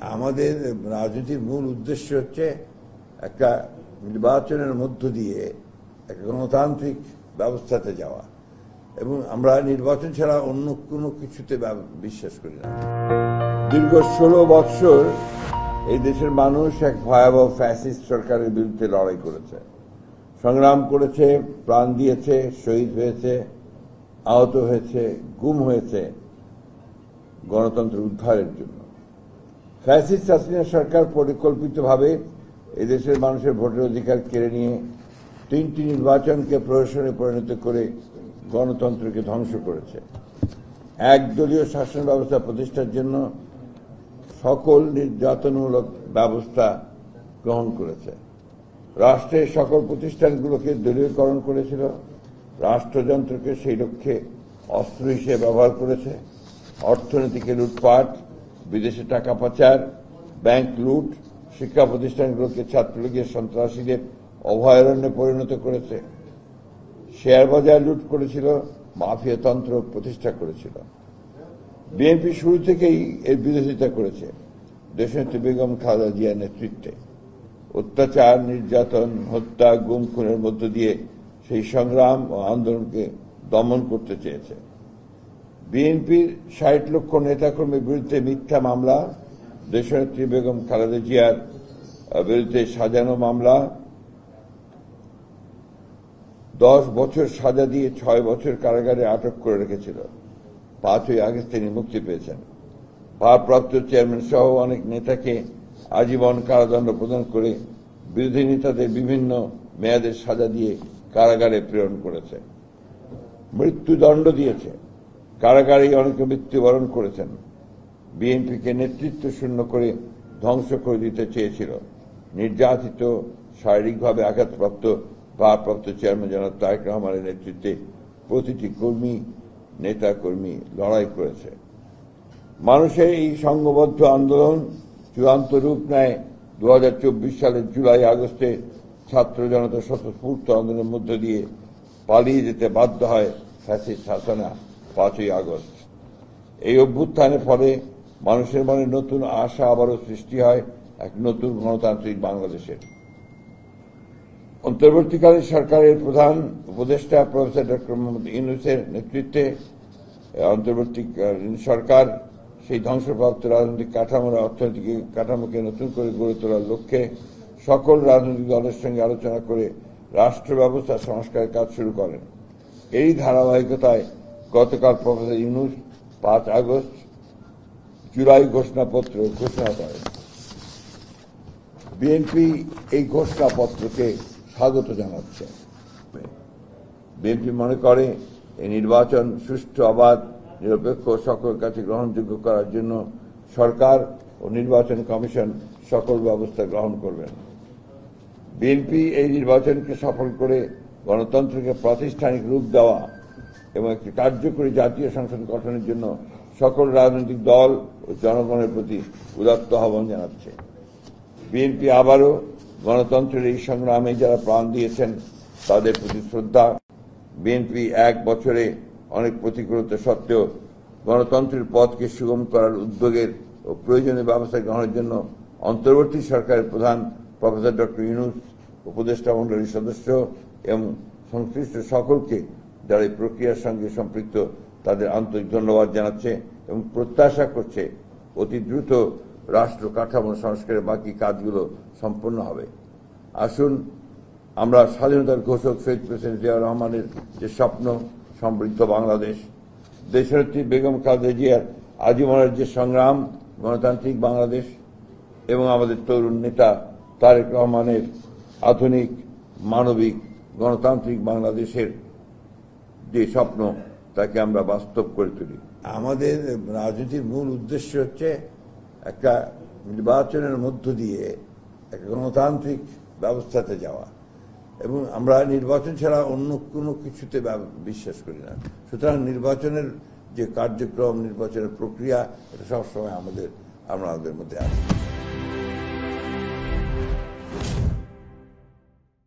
আমাদের রাজনীতির মূল উদ্দেশ্য হচ্ছে একটা নির্বাচনের মধ্য দিয়ে একটা গণতান্ত্রিক ব্যবস্থাতে যাওয়া, এবং আমরা নির্বাচন ছাড়া অন্য কোনো কিছুতে বিশ্বাস করি না। দীর্ঘ 16 বৎসর এই দেশের মানুষ এক ভয়াবহ ফ্যাসিস্ট সরকারের বিরুদ্ধে লড়াই করেছে, সংগ্রাম করেছে, প্রাণ দিয়েছে, শহীদ হয়েছে, আহত হয়েছে, গুম হয়েছে গণতন্ত্র উদ্ধারের জন্য। ফ্যাসিস্ট হাসিনা সরকার পরিকল্পিতভাবে এদেশের মানুষের ভোটের অধিকার কেড়ে নিয়ে 3টি নির্বাচনকে প্রহসনে পরিণত করে গণতন্ত্রকে ধ্বংস করেছে। একদলীয় শাসন ব্যবস্থা প্রতিষ্ঠার জন্য সকল নির্যাতনমূলক ব্যবস্থা গ্রহণ করেছে। রাষ্ট্রের সকল প্রতিষ্ঠানগুলোকে দলীয়করণ করেছিল, রাষ্ট্রযন্ত্রকে সেই লক্ষ্যে অস্ত্র হিসেবে ব্যবহার করেছে। অর্থনীতিকে লুটপাট, বিদেশে টাকা পাচার, ব্যাংক লুট, শিক্ষা প্রতিষ্ঠানগুলোকে ছাত্রলীগের সন্ত্রাসীদের অভয়ারণ্যে পরিণত করেছে। শেয়ার বাজার লুট করেছিল, মাফিয়াতন্ত্র প্রতিষ্ঠা করেছিল। বিএনপি শুরু থেকেই এর বিরোধিতা করেছে। দেশনেত্রী বেগম খালেদা জিয়ার নেতৃত্বে অত্যাচার, নির্যাতন, হত্যা, গুম খুনের মধ্য দিয়ে সেই সংগ্রাম ও আন্দোলনকে দমন করতে চেয়েছে। বিএনপির 60 লক্ষ নেতাকর্মীর বিরুদ্ধে মিথ্যা মামলা, দেশনেত্রী বেগম খালেদা জিয়ার বিরুদ্ধে সাজানো মামলা, 10 বছর সাজা দিয়ে 6 বছর কারাগারে আটক করে রেখেছিল। 5ই আগস্ট তিনি মুক্তি পেয়েছেন। ভারপ্রাপ্ত চেয়ারম্যান সহ অনেক নেতাকে আজীবন কারাদণ্ড প্রদান করে বিরোধী নেতাদের বিভিন্ন মেয়াদের সাজা দিয়ে কারাগারে প্রেরণ করেছে। মৃত্যুদণ্ড দিয়েছে। কারাগারেই অনেকে মৃত্যুবরণ করেছেন। বিএনপিকে নেতৃত্ব শূন্য করে ধ্বংস করে দিতে চেয়েছিল। নির্যাতিত, শারীরিকভাবে আঘাতপ্রাপ্ত ভারপ্রাপ্ত চেয়ারম্যান জনাব তারেক রহমানের নেতৃত্বে প্রতিটি কর্মী, নেতাকর্মী লড়াই করেছে। মানুষের এই সংঘবদ্ধ আন্দোলন চূড়ান্ত রূপ নেয় 2024 সালের জুলাই আগস্টে ছাত্র জনতা স্বতঃস্ফূর্ত আন্দোলনের মধ্য দিয়ে পালিয়ে যেতে বাধ্য হয় ফ্যাসিস্ট হাসিনা 5ই আগস্ট। এই অভ্যুত্থানের ফলে মানুষের মনে নতুন আশা আবারও সৃষ্টি হয় এক নতুন গণতান্ত্রিক বাংলাদেশের। অন্তর্বর্তীকালীন সরকারের প্রধান উপদেষ্টা প্রফেসর ডক্টর মোহাম্মদ ইউনূসের নেতৃত্বে অন্তর্বর্তীকালীন সরকার সেই ধ্বংসপ্রাপ্ত রাজনৈতিক কাঠামোর অর্থনৈতিক কাঠামোকে নতুন করে গড়ে তোলার লক্ষ্যে সকল রাজনৈতিক দলের সঙ্গে আলোচনা করে রাষ্ট্র ব্যবস্থা সংস্কারের কাজ শুরু করেন। এই ধারাবাহিকতায় গতকাল প্রফেসর ইউনূস 5 আগস্ট জুলাই ঘোষণাপত্র ঘোষণা করেন। বিএনপি এই ঘোষণাপত্রকে স্বাগত জানাচ্ছে। বিএনপি মনে করে এই নির্বাচন সুষ্ঠু, অবাধ, নিরপেক্ষ, সকলের কাছে গ্রহণযোগ্য করার জন্য সরকার ও নির্বাচন কমিশন সকল ব্যবস্থা গ্রহণ করবেন। বিএনপি এই নির্বাচনকে সফল করে গণতন্ত্রকে প্রাতিষ্ঠানিক রূপ দেওয়া এবং একটি কার্যকরী জাতীয় সংসদ গঠনের জন্য সকল রাজনৈতিক দল ও জনগণের প্রতি উদাত্ত আহ্বান জানাচ্ছে। বিএনপি আবারও গণতন্ত্রের এই সংগ্রামে যারা প্রাণ দিয়েছেন তাদের প্রতি শ্রদ্ধা। বিএনপি 1 বছরে অনেক প্রতিকূলতা সত্ত্বেও গণতন্ত্রের পথকে সুগম করার উদ্যোগের ও প্রয়োজনীয় ব্যবস্থা গ্রহণের জন্য অন্তর্বর্তী সরকারের প্রধান প্রফেসর ডক্টর ইউনূস, উপদেষ্টা মণ্ডলীর সদস্য এবং সংশ্লিষ্ট সকলকে যারা এই প্রক্রিয়ার সঙ্গে সম্পৃক্ত তাদের আন্তরিক ধন্যবাদ জানাচ্ছে এবং প্রত্যাশা করছে অতি দ্রুত রাষ্ট্র কাঠামো সংস্কারের বাকি কাজগুলো সম্পন্ন হবে। আসুন আমরা স্বাধীনতার ঘোষক শহীদ প্রেসিডেন্ট জিয়াউর রহমানের যে স্বপ্ন, সমৃদ্ধ বাংলাদেশ, দেশনেত্রী বেগম খালেদা জিয়ার আজীবনের যে সংগ্রাম, গণতান্ত্রিক বাংলাদেশ, এবং আমাদের তরুণ নেতা তারেক রহমানের আধুনিক, মানবিক, গণতান্ত্রিক বাংলাদেশের যে স্বপ্ন তাকে আমরা বাস্তব করে তুলি। আমাদের রাজনীতির মূল উদ্দেশ্য হচ্ছে একটা নির্বাচনের মধ্য দিয়ে একটা গণতান্ত্রিক ব্যবস্থাতে যাওয়া, এবং আমরা নির্বাচন ছাড়া অন্য কোনো কিছুতে বিশ্বাস করি না। সুতরাং নির্বাচনের যে কার্যক্রম, নির্বাচনের প্রক্রিয়া, এটা সবসময় আমাদের মধ্যে আছে।